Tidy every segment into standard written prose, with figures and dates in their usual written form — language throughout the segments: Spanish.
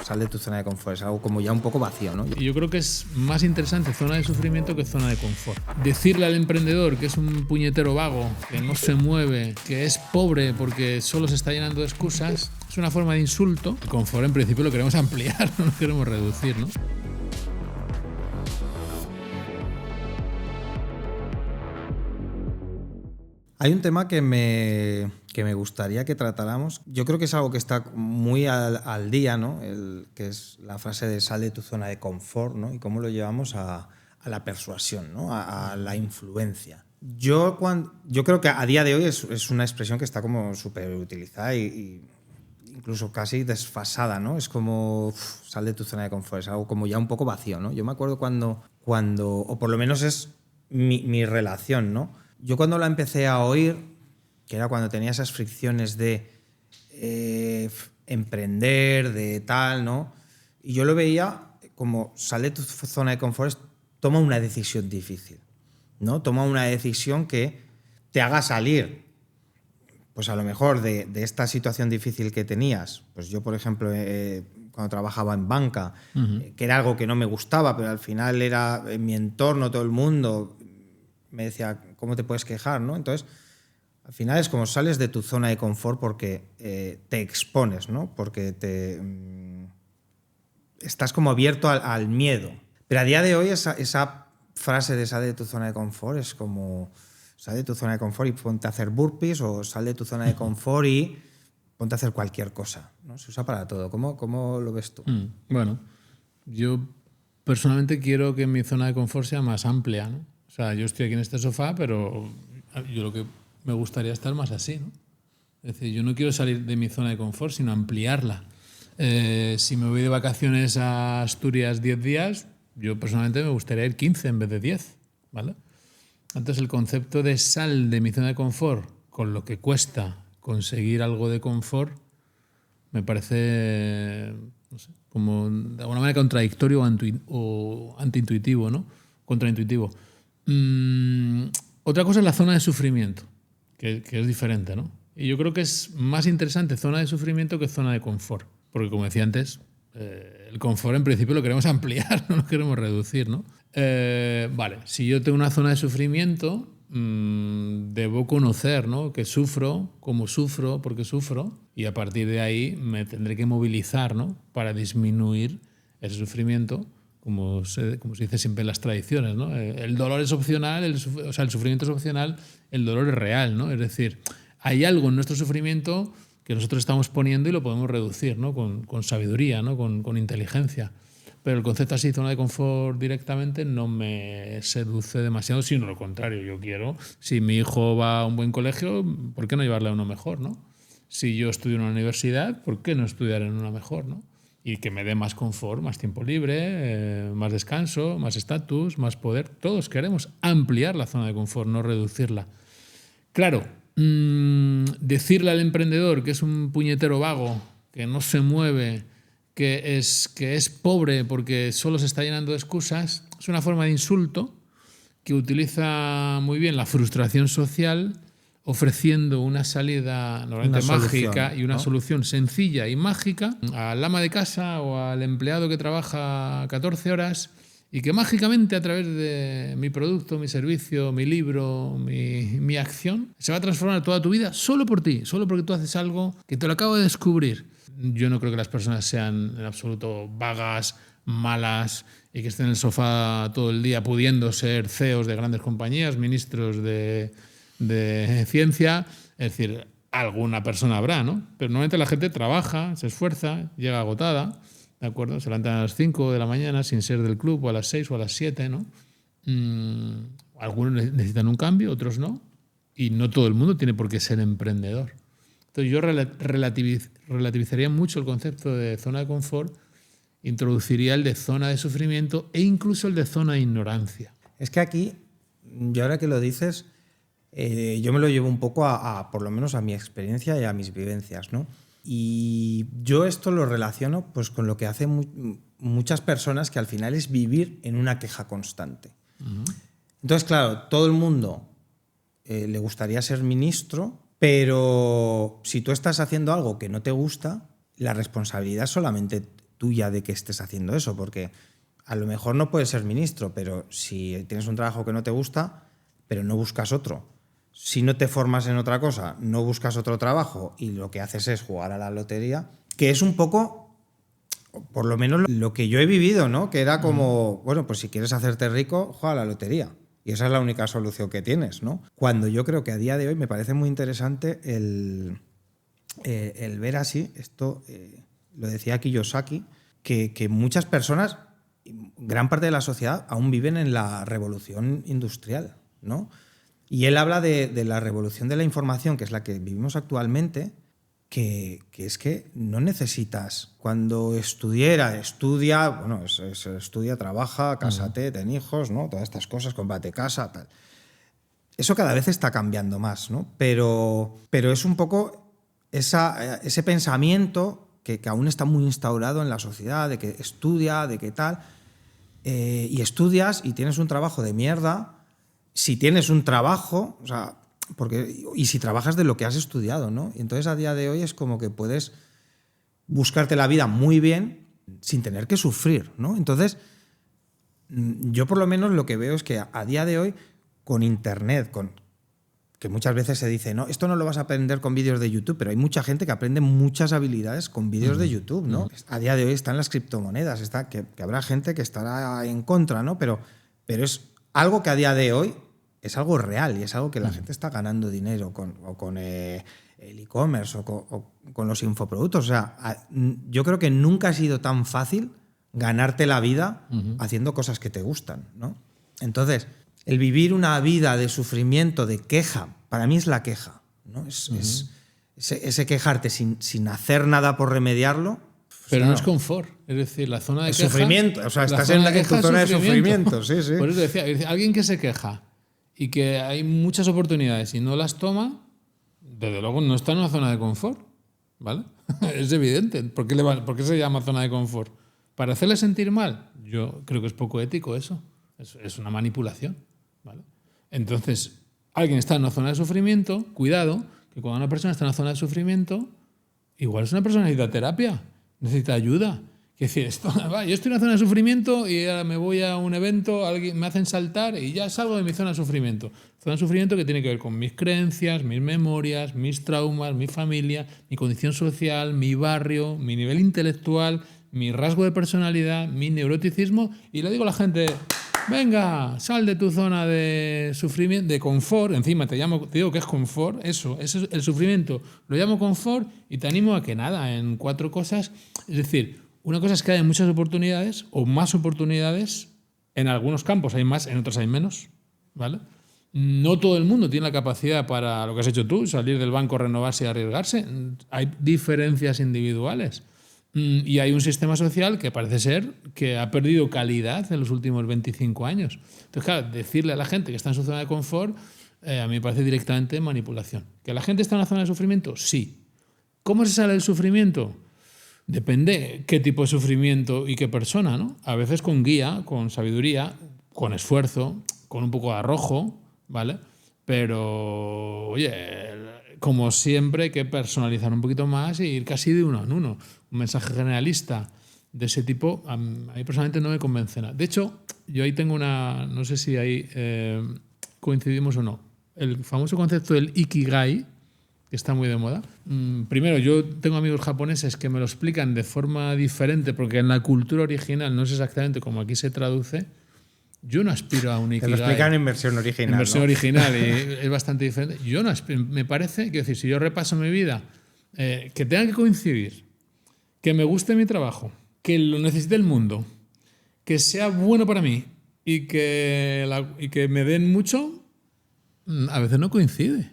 Sal de tu zona de confort, es algo como ya un poco vacío, ¿no? Yo creo que es más interesante zona de sufrimiento que zona de confort. Decirle al emprendedor que es un puñetero vago, que no se mueve, que es pobre porque solo se está llenando de excusas, es una forma de insulto. El confort en principio lo queremos ampliar, no lo queremos reducir, ¿no? Hay un tema que me gustaría que tratáramos. Yo creo que es algo que está muy al día, ¿no? Que es la frase de sal de tu zona de confort, ¿no? Y cómo lo llevamos a la persuasión, ¿no? A la influencia. Yo creo que a día de hoy es una expresión que está como súper utilizada y incluso casi desfasada, ¿no? Es como sal de tu zona de confort, es algo como ya un poco vacío, ¿no? Yo me acuerdo cuando o por lo menos es mi relación, ¿no? Yo cuando la empecé a oír, que era cuando tenía esas fricciones de emprender, de tal, ¿no? Y yo lo veía como sal de tu zona de confort, toma una decisión difícil, ¿no? Toma una decisión que te haga salir, pues a lo mejor de esta situación difícil que tenías. Pues yo, por ejemplo, cuando trabajaba en banca, que era algo que no me gustaba, pero al final era en mi entorno, todo el mundo me decía, ¿cómo te puedes quejar, ¿no? Entonces, al final es como sales de tu zona de confort porque te expones, ¿no? Porque estás como abierto al miedo. Pero a día de hoy esa frase de sal de tu zona de confort es como sal de tu zona de confort y ponte a hacer burpees, o sal de tu zona de confort y ponte a hacer cualquier cosa, ¿no? Se usa para todo. ¿Cómo lo ves tú? Bueno, yo personalmente quiero que mi zona de confort sea más amplia, ¿no? O sea, yo estoy aquí en este sofá, pero yo lo que me gustaría estar más así, ¿no? Es decir, yo no quiero salir de mi zona de confort, sino ampliarla. Si me voy de vacaciones a Asturias 10 días, yo personalmente me gustaría ir 15 en vez de 10, ¿vale? Entonces, el concepto de sal de mi zona de confort, con lo que cuesta conseguir algo de confort, me parece, no sé, como de alguna manera contradictorio o antiintuitivo, ¿no? Contraintuitivo. Otra cosa es la zona de sufrimiento, que es diferente, ¿no? Y yo creo que es más interesante zona de sufrimiento que zona de confort. Porque, como decía antes, el confort en principio lo queremos ampliar, no lo queremos reducir, ¿no? Vale, si yo tengo una zona de sufrimiento, debo conocer, ¿no? Que sufro, cómo sufro, por qué sufro, y a partir de ahí me tendré que movilizar, ¿no? Para disminuir ese sufrimiento, como se dice siempre en las tradiciones, ¿no? El dolor es opcional, el sufrimiento es opcional, el dolor es real, ¿no? Es decir, hay algo en nuestro sufrimiento que nosotros estamos poniendo y lo podemos reducir, ¿no? Con sabiduría, ¿no? Con inteligencia. Pero el concepto así, zona de confort directamente, no me seduce demasiado, sino lo contrario. Yo quiero, si mi hijo va a un buen colegio, ¿por qué no llevarle a uno mejor, ¿no? Si yo estudio en una universidad, ¿por qué no estudiar en una mejor, ¿no? Y que me dé más confort, más tiempo libre, más descanso, más estatus, más poder. Todos queremos ampliar la zona de confort, no reducirla. Claro, decirle al emprendedor que es un puñetero vago, que no se mueve, que es pobre porque solo se está llenando de excusas, es una forma de insulto que utiliza muy bien la frustración social, ofreciendo una salida normalmente mágica y una solución sencilla y mágica al ama de casa o al empleado que trabaja 14 horas y que mágicamente a través de mi producto, mi servicio, mi libro, mi acción, se va a transformar toda tu vida solo por ti, solo porque tú haces algo que te lo acabo de descubrir. Yo no creo que las personas sean en absoluto vagas, malas y que estén en el sofá todo el día pudiendo ser CEOs de grandes compañías, ministros de ciencia. Es decir, alguna persona habrá, ¿no? Pero normalmente la gente trabaja, se esfuerza, llega agotada, ¿de acuerdo? Se levantan a las 5 de la mañana sin ser del club, o a las 6 o a las 7, ¿no? Algunos necesitan un cambio, otros no. Y no todo el mundo tiene por qué ser emprendedor. Entonces yo relativizaría mucho el concepto de zona de confort, introduciría el de zona de sufrimiento e incluso el de zona de ignorancia. Es que aquí, yo ahora que lo dices, yo me lo llevo un poco por lo menos a mi experiencia y a mis vivencias, ¿no? Y yo esto lo relaciono pues con lo que hacen muchas personas, que al final es vivir en una queja constante. Entonces, claro, todo el mundo le gustaría ser ministro, pero si tú estás haciendo algo que no te gusta, la responsabilidad solamente tuya de que estés haciendo eso, porque a lo mejor no puedes ser ministro, pero si tienes un trabajo que no te gusta, pero no buscas otro. Si no te formas en otra cosa, no buscas otro trabajo y lo que haces es jugar a la lotería, que es un poco, por lo menos lo que yo he vivido, ¿no? Que era como, bueno, pues si quieres hacerte rico, juega a la lotería. Y esa es la única solución que tienes, ¿no? Cuando yo creo que a día de hoy me parece muy interesante el ver así, esto lo decía Kiyosaki, que muchas personas, gran parte de la sociedad, aún viven en la revolución industrial, ¿no? Y él habla de la revolución de la información, que es la que vivimos actualmente, que es que no necesitas, cuando estudia, trabaja, cásate, ten hijos, ¿no? Todas estas cosas, cómprate casa, tal. Eso cada vez está cambiando más, ¿no? Pero es un poco ese pensamiento que aún está muy instaurado en la sociedad, de que estudia, de que tal, y estudias y tienes un trabajo de mierda. Si tienes un trabajo, o sea, y si trabajas de lo que has estudiado, ¿no? Y entonces a día de hoy es como que puedes buscarte la vida muy bien sin tener que sufrir, ¿no? Entonces, yo por lo menos lo que veo es que a día de hoy, con Internet, que muchas veces se dice, no, esto no lo vas a aprender con vídeos de YouTube, pero hay mucha gente que aprende muchas habilidades con vídeos de YouTube, ¿no? A día de hoy están las criptomonedas, que habrá gente que estará en contra, ¿no? Pero es algo que a día de hoy es algo real y es algo que la gente está ganando dinero con el e-commerce o con los infoproductos. O sea, yo creo que nunca ha sido tan fácil ganarte la vida haciendo cosas que te gustan, ¿no? Entonces, el vivir una vida de sufrimiento, de queja, para mí es la queja, ¿no? Ese quejarte sin hacer nada por remediarlo. Pero no es confort, es decir, la zona de queja... sufrimiento, o sea, estás en tu zona de sufrimiento, sí. Por eso decía, alguien que se queja y que hay muchas oportunidades y no las toma, desde luego no está en una zona de confort, ¿vale? Es evidente. ¿Por qué se llama zona de confort? ¿Para hacerle sentir mal? Yo creo que es poco ético eso. Es una manipulación, ¿vale? Entonces, alguien está en una zona de sufrimiento, cuidado, que cuando una persona está en una zona de sufrimiento, igual es una persona que necesita terapia, necesita ayuda. Es decir, yo estoy en una zona de sufrimiento y ahora me voy a un evento, me hacen saltar y ya salgo de mi zona de sufrimiento. Zona de sufrimiento que tiene que ver con mis creencias, mis memorias, mis traumas, mi familia, mi condición social, mi barrio, mi nivel intelectual, mi rasgo de personalidad, mi neuroticismo. Y le digo a la gente, venga, sal de tu zona de sufrimiento, de confort. Encima te digo que es confort, eso es el sufrimiento. Lo llamo confort y te animo a que nada, en 4 cosas. Es decir, una cosa es que hay muchas oportunidades o más oportunidades. En algunos campos hay más, en otros hay menos, ¿vale? No todo el mundo tiene la capacidad para lo que has hecho tú, salir del banco, renovarse y arriesgarse. Hay diferencias individuales. Y hay un sistema social que parece ser que ha perdido calidad en los últimos 25 años. Entonces, claro, decirle a la gente que está en su zona de confort a mí me parece directamente manipulación. ¿Que la gente está en una zona de sufrimiento? Sí. ¿Cómo se sale del sufrimiento? Depende qué tipo de sufrimiento y qué persona, ¿no? A veces con guía, con sabiduría, con esfuerzo, con un poco de arrojo, ¿vale? Pero, oye, como siempre hay que personalizar un poquito más e ir casi de uno en uno. Un mensaje generalista de ese tipo a mí personalmente no me convence nada. De hecho, yo ahí tengo no sé si ahí coincidimos o no, el famoso concepto del Ikigai, que está muy de moda. Primero, yo tengo amigos japoneses que me lo explican de forma diferente, porque en la cultura original no es exactamente como aquí se traduce. Yo no aspiro a un Ikigai. Te lo explican en versión original. En versión original, y es bastante diferente. Yo no aspiro, me parece, quiero decir, si yo repaso mi vida, que tenga que coincidir, que me guste mi trabajo, que lo necesite el mundo, que sea bueno para mí y que me den mucho, a veces no coincide.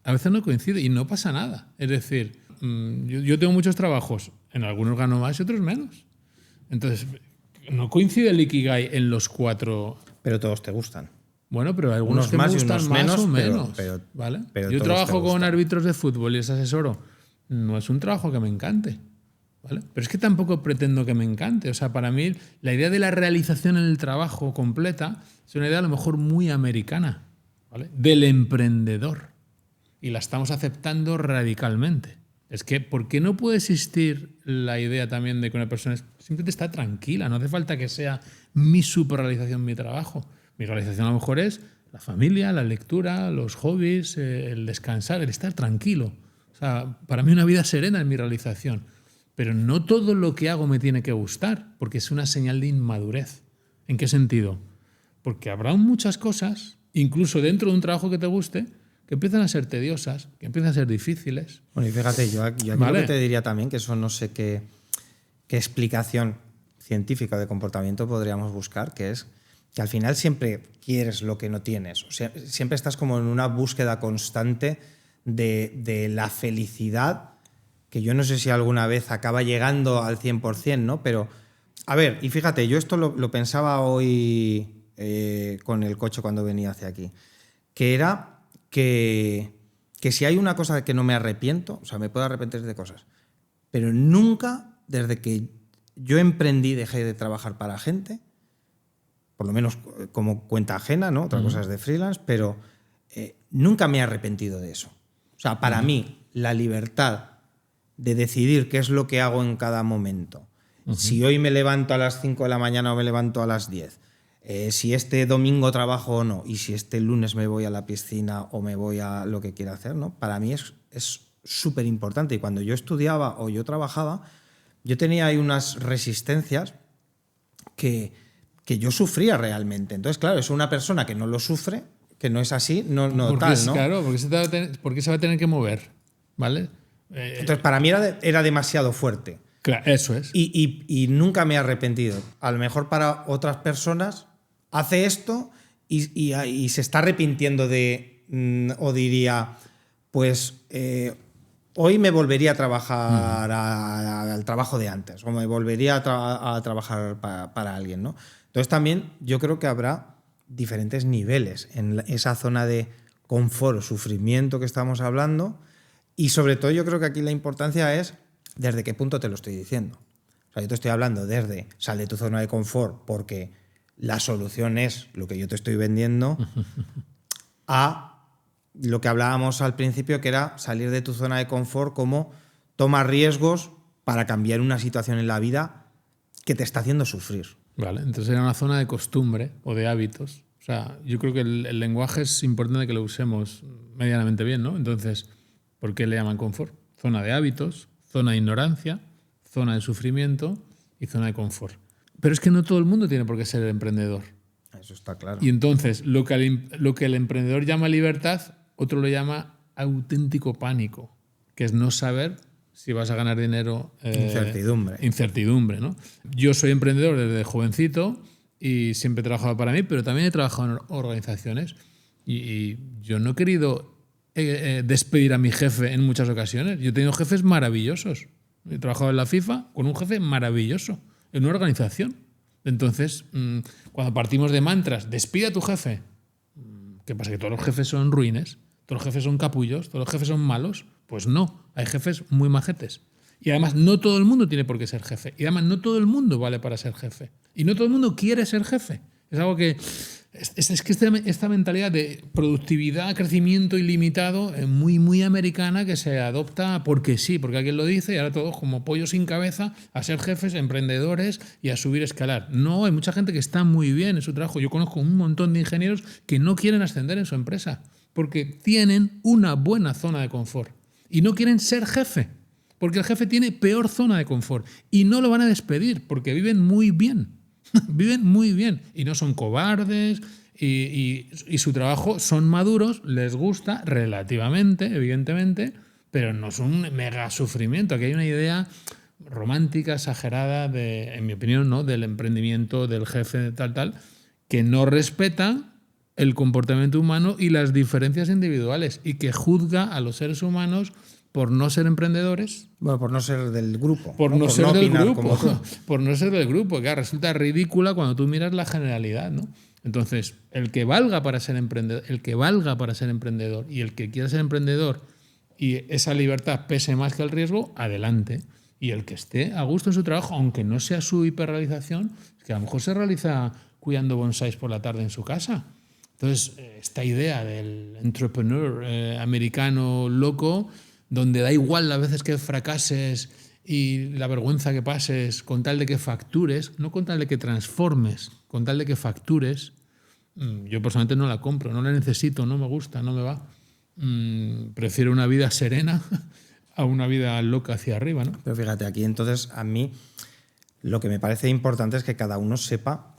A veces no coincide y no pasa nada. Es decir, yo tengo muchos trabajos, en algunos gano más y otros menos. Entonces, no coincide el Ikigai en los 4. Pero todos te gustan. Bueno, pero hay algunos unos que más me gustan y unos más menos, o menos. pero ¿vale? pero yo todos trabajo te con gustan. árbitros de fútbol y les asesoro. No es un trabajo que me encante. ¿Vale? Pero es que tampoco pretendo que me encante. O sea, para mí la idea de la realización en el trabajo completa es una idea a lo mejor muy americana, ¿vale? Del emprendedor. Y la estamos aceptando radicalmente. Es que, ¿por qué no puede existir la idea también de que una persona simplemente está tranquila? No hace falta que sea mi superrealización, mi trabajo. Mi realización a lo mejor es la familia, la lectura, los hobbies, el descansar, el estar tranquilo. O sea, para mí una vida serena es mi realización. Pero no todo lo que hago me tiene que gustar, porque es una señal de inmadurez. ¿En qué sentido? Porque habrá muchas cosas, incluso dentro de un trabajo que te guste, que empiezan a ser tediosas, que empiezan a ser difíciles. Bueno, y fíjate, yo aquí lo que te diría también, que eso no sé qué explicación científica de comportamiento podríamos buscar, que es que al final siempre quieres lo que no tienes. O sea, siempre estás como en una búsqueda constante de la felicidad, que yo no sé si alguna vez acaba llegando al 100%, ¿no? Pero, a ver, y fíjate, yo esto lo pensaba hoy con el coche cuando venía hacia aquí, que era que si hay una cosa de que no me arrepiento, o sea, me puedo arrepentir de cosas, pero nunca, desde que yo emprendí, dejé de trabajar para gente, por lo menos como cuenta ajena, ¿no? Otra cosa es de freelance, pero nunca me he arrepentido de eso. O sea, para mí, la libertad de decidir qué es lo que hago en cada momento, si hoy me levanto a las 5 de la mañana o me levanto a las 10, si este domingo trabajo o no, y si este lunes me voy a la piscina o me voy a lo que quiera hacer, ¿no? Para mí es súper importante. Y cuando yo estudiaba o yo trabajaba, yo tenía ahí unas resistencias que yo sufría realmente. Entonces, claro, es una persona que no lo sufre, que no es así, no tal, ¿no? Claro, porque se va a tener que mover, ¿vale? Entonces, para mí era demasiado fuerte. Claro, eso es. Y nunca me he arrepentido. A lo mejor para otras personas hace esto y se está arrepintiendo o diría, pues hoy me volvería a trabajar al trabajo de antes, o me volvería a trabajar para alguien, ¿no? Entonces también yo creo que habrá diferentes niveles en esa zona de confort o sufrimiento que estamos hablando, y sobre todo yo creo que aquí la importancia es desde qué punto te lo estoy diciendo. O sea, yo te estoy hablando desde sal de tu zona de confort porque la solución es lo que yo te estoy vendiendo, a lo que hablábamos al principio, que era salir de tu zona de confort como toma riesgos para cambiar una situación en la vida que te está haciendo sufrir. Vale, entonces era una zona de costumbre o de hábitos. O sea, yo creo que el lenguaje es importante que lo usemos medianamente bien, ¿no? Entonces, ¿por qué le llaman confort? Zona de hábitos, zona de ignorancia, zona de sufrimiento y zona de confort. Pero es que no todo el mundo tiene por qué ser emprendedor. Eso está claro. Y entonces, lo que el emprendedor llama libertad, otro lo llama auténtico pánico, que es no saber si vas a ganar dinero. Incertidumbre, ¿no? Yo soy emprendedor desde jovencito y siempre he trabajado para mí, pero también he trabajado en organizaciones y yo no he querido despedir a mi jefe en muchas ocasiones. Yo he tenido jefes maravillosos. He trabajado en la FIFA con un jefe maravilloso, en una organización. Entonces, cuando partimos de mantras, despide a tu jefe, ¿qué pasa? ¿Que todos los jefes son ruines? ¿Todos los jefes son capullos? ¿Todos los jefes son malos? Pues no, hay jefes muy majetes. Y además no todo el mundo tiene por qué ser jefe. Y además no todo el mundo vale para ser jefe. Y no todo el mundo quiere ser jefe. Es algo que... Es que esta mentalidad de productividad, crecimiento ilimitado es muy, muy americana, que se adopta porque sí, porque alguien lo dice y ahora todos como pollos sin cabeza a ser jefes, emprendedores y a subir escalar. No, hay mucha gente que está muy bien en su trabajo. Yo conozco un montón de ingenieros que no quieren ascender en su empresa porque tienen una buena zona de confort y no quieren ser jefe porque el jefe tiene peor zona de confort y no lo van a despedir porque viven muy bien. Viven muy bien y no son cobardes y su trabajo son maduros, les gusta relativamente, evidentemente, pero no es un mega sufrimiento. Aquí hay una idea romántica, exagerada, en mi opinión, ¿no? Del emprendimiento, del jefe, tal, que no respeta el comportamiento humano y las diferencias individuales y que juzga a los seres humanos por no ser emprendedores. Bueno, por no ser del grupo. Por no ser del grupo. Por no ser del grupo, que resulta ridícula cuando tú miras la generalidad, ¿no? Entonces, el que valga para ser emprendedor, y el que quiera ser emprendedor y esa libertad pese más que el riesgo, adelante. Y el que esté a gusto en su trabajo, aunque no sea su hiperrealización, es que a lo mejor se realiza cuidando bonsáis por la tarde en su casa. Entonces, esta idea del entrepreneur americano loco donde da igual las veces que fracases y la vergüenza que pases, con tal de que factures, no con tal de que transformes, con tal de que factures, yo personalmente no la compro, no la necesito, no me gusta, no me va. Prefiero una vida serena a una vida loca hacia arriba, ¿no? Pero fíjate, aquí entonces a mí lo que me parece importante es que cada uno sepa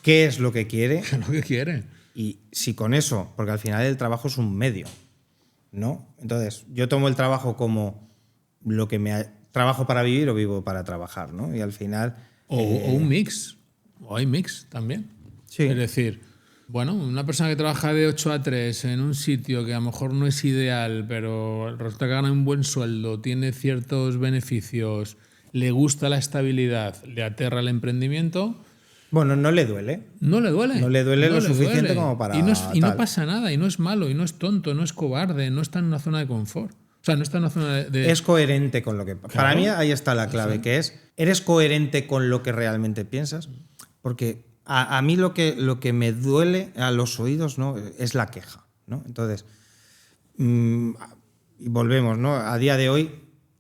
qué es lo que quiere. Lo que quiere. Y si con eso, porque al final el trabajo es un medio, ¿no? Entonces, yo tomo el trabajo como lo que trabajo para vivir o vivo para trabajar, ¿no? Y al final... O un mix. O hay mix también. Sí. Es decir, bueno, una persona que trabaja de 8 a 3 en un sitio que a lo mejor no es ideal, pero resulta que gana un buen sueldo, tiene ciertos beneficios, le gusta la estabilidad, le aterra el emprendimiento... Bueno, no le duele. No le duele. No le duele lo suficiente como para... Y no pasa nada, y no es malo, y no es tonto, no es cobarde, no está en una zona de confort. O sea, no está en una zona de... Es coherente con lo que... Claro. Para mí ahí está la clave, que es, ¿eres coherente con lo que realmente piensas? Porque a mí lo que me duele a los oídos, ¿no?, es la queja, ¿no? Entonces, y volvemos, ¿no? A día de hoy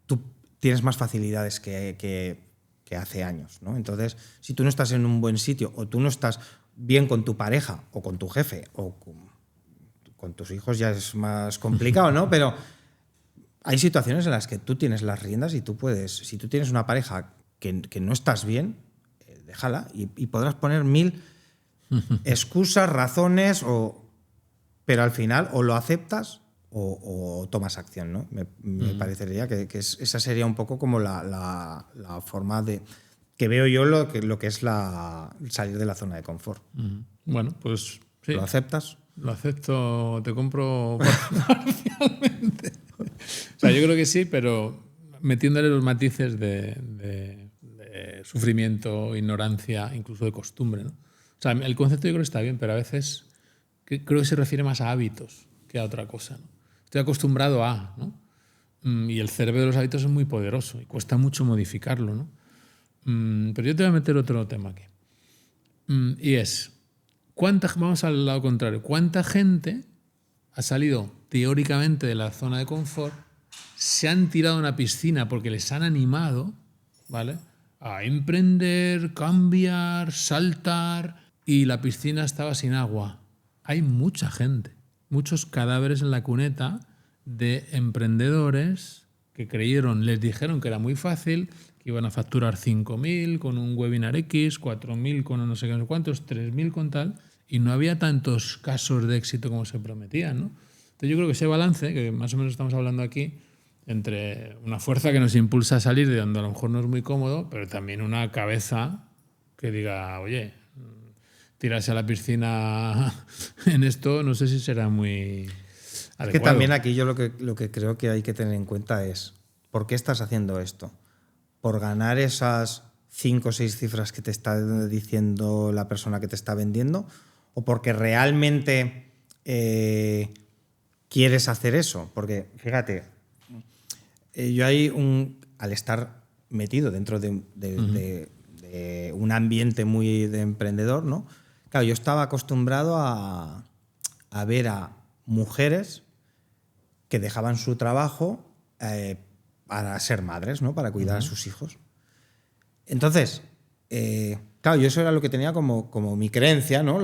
tú tienes más facilidades que hace años, ¿no? Entonces, si tú no estás en un buen sitio o tú no estás bien con tu pareja o con tu jefe o con tus hijos, ya es más complicado, ¿no? Pero hay situaciones en las que tú tienes las riendas y tú puedes, si tú tienes una pareja que no estás bien, déjala y podrás poner 1000 excusas, razones, pero al final o lo aceptas o tomas acción, ¿no? Me parecería que esa sería un poco como la forma de que veo yo lo que es salir de la zona de confort. Bueno, pues sí. ¿Lo aceptas? Lo acepto, te compro parcialmente. O sea, yo creo que sí, pero metiéndole los matices de sufrimiento, ignorancia, incluso de costumbre, ¿no? O sea, el concepto yo creo que está bien, pero a veces creo que se refiere más a hábitos que a otra cosa, ¿no? Estoy acostumbrado a, ¿no? Y el cerebro de los hábitos es muy poderoso y cuesta mucho modificarlo, ¿no? Pero yo te voy a meter otro tema aquí. Y es, vamos al lado contrario, ¿cuánta gente ha salido teóricamente de la zona de confort, se han tirado a una piscina porque les han animado, ¿vale?, a emprender, cambiar, saltar, y la piscina estaba sin agua? Hay mucha gente, muchos cadáveres en la cuneta de emprendedores que creyeron, les dijeron que era muy fácil, que iban a facturar 5.000 con un webinar X, 4.000 con no sé qué, no sé cuántos, 3.000 con tal, y no había tantos casos de éxito como se prometían, ¿no? Entonces yo creo que ese balance, que más o menos estamos hablando aquí, entre una fuerza que nos impulsa a salir de donde a lo mejor no es muy cómodo, pero también una cabeza que diga, oye, tirarse a la piscina en esto no sé si será muy adecuado. Es que también aquí yo lo que creo que hay que tener en cuenta es, ¿por qué estás haciendo esto? ¿Por ganar esas 5 o 6 cifras que te está diciendo la persona que te está vendiendo? ¿O porque realmente quieres hacer eso? Porque, fíjate, yo al estar metido dentro de un ambiente muy de emprendedor, ¿no? Claro, yo estaba acostumbrado a ver a mujeres que dejaban su trabajo para ser madres, ¿no?, para cuidar a sus hijos. Entonces, claro, yo eso era lo que tenía como mi creencia, ¿no?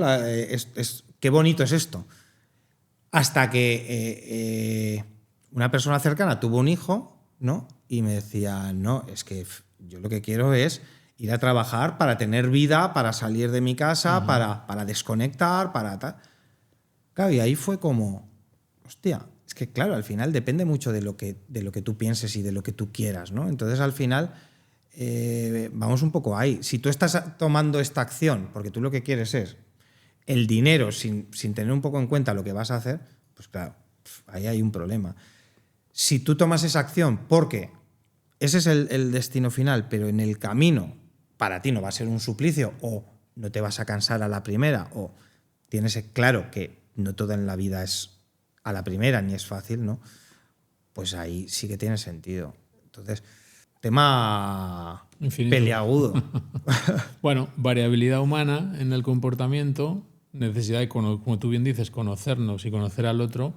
Qué bonito es esto. Hasta que una persona cercana tuvo un hijo, ¿no?, y me decía, no, es que yo lo que quiero es ir a trabajar para tener vida, para salir de mi casa, para desconectar, para tal. Claro, y ahí fue como, hostia, es que claro, al final depende mucho de lo que tú pienses y de lo que tú quieras, ¿no? Entonces al final vamos un poco ahí. Si tú estás tomando esta acción porque tú lo que quieres es el dinero sin tener un poco en cuenta lo que vas a hacer, pues claro, ahí hay un problema. Si tú tomas esa acción porque ese es el destino final, pero en el camino para ti no va a ser un suplicio o no te vas a cansar a la primera o tienes claro que no todo en la vida es a la primera ni es fácil, ¿no? Pues ahí sí que tiene sentido. Entonces, tema infinito, peliagudo. Bueno, variabilidad humana en el comportamiento, necesidad de, como tú bien dices, conocernos y conocer al otro,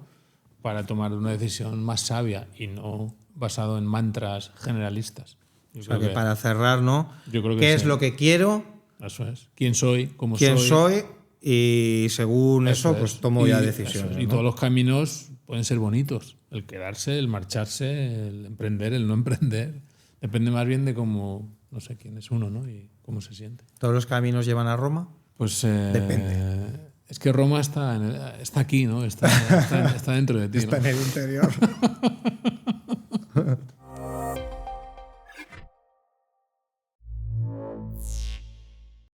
para tomar una decisión más sabia y no basado en mantras generalistas. O sea, que para cerrar, ¿no? Yo creo que ¿Qué sí. es lo que quiero? Eso es. ¿Quién soy? ¿Cómo ¿Quién soy? soy? Y según eso, pues tomo ya decisiones. Eso es. Y ¿no? todos los caminos pueden ser bonitos. El quedarse, el marcharse, el emprender, el no emprender. Depende más bien de cómo, no sé, quién es uno, ¿no? Y cómo se siente. ¿Todos los caminos llevan a Roma? Pues Depende. Es que Roma está aquí, ¿no? Está dentro de ti. Está ¿no? en el interior.